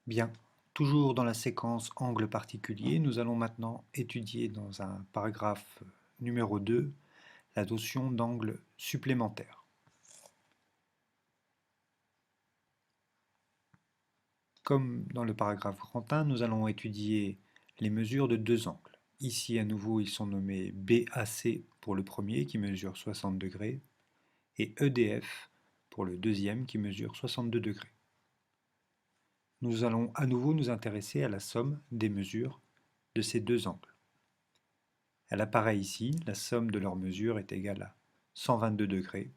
Bien, toujours dans la séquence angle particulier, nous allons maintenant étudier dans un paragraphe numéro 2 la notion d'angle supplémentaire. Comme dans le paragraphe grand 1, nous allons étudier les mesures de deux angles. Ici, à nouveau, ils sont nommés BAC pour le premier qui mesure 60 degrés et EDF pour le deuxième qui mesure 62 degrés. Nous allons à nouveau nous intéresser à la somme des mesures de ces deux angles. Elle apparaît ici, la somme de leurs mesures est égale à 122 degrés,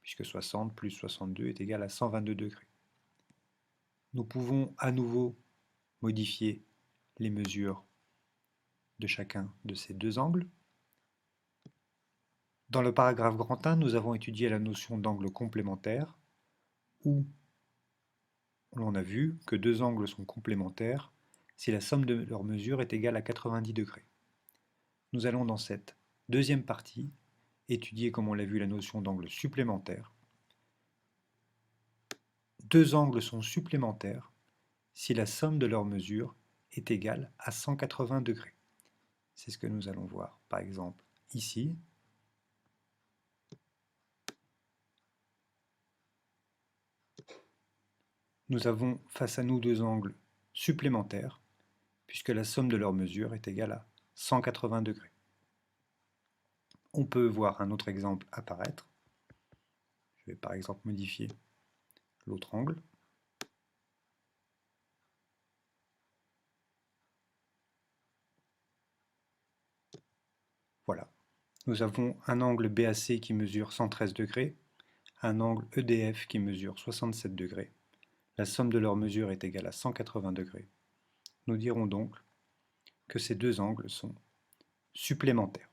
puisque 60 plus 62 est égal à 122 degrés. Nous pouvons à nouveau modifier les mesures de chacun de ces deux angles. Dans le paragraphe grand 1, nous avons étudié la notion d'angle complémentaire, où l'on a vu que deux angles sont complémentaires si la somme de leurs mesures est égale à 90 degrés. Nous allons dans cette deuxième partie étudier, comme on l'a vu, la notion d'angle supplémentaire. Deux angles sont supplémentaires si la somme de leurs mesures est égale à 180 degrés. C'est ce que nous allons voir, par exemple, ici. Nous avons face à nous deux angles supplémentaires, puisque la somme de leurs mesures est égale à 180 degrés. On peut voir un autre exemple apparaître. Je vais par exemple modifier l'autre angle. Voilà. Nous avons un angle BAC qui mesure 113 degrés, un angle EDF qui mesure 67 degrés. La somme de leurs mesures est égale à 180 degrés. Nous dirons donc que ces deux angles sont supplémentaires.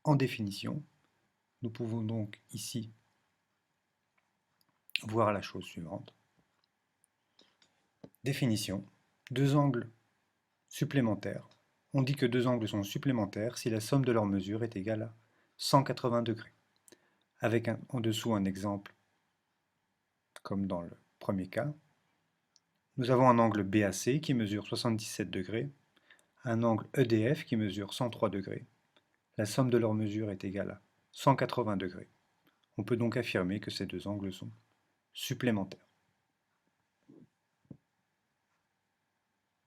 En définition, nous pouvons donc ici voir la chose suivante. Définition, deux angles supplémentaires. On dit que deux angles sont supplémentaires si la somme de leurs mesures est égale à 180 degrés. Avec en dessous un exemple, comme dans le premier cas. Nous avons un angle BAC qui mesure 77 degrés, un angle EDF qui mesure 103 degrés. La somme de leurs mesures est égale à 180 degrés. On peut donc affirmer que ces deux angles sont supplémentaires.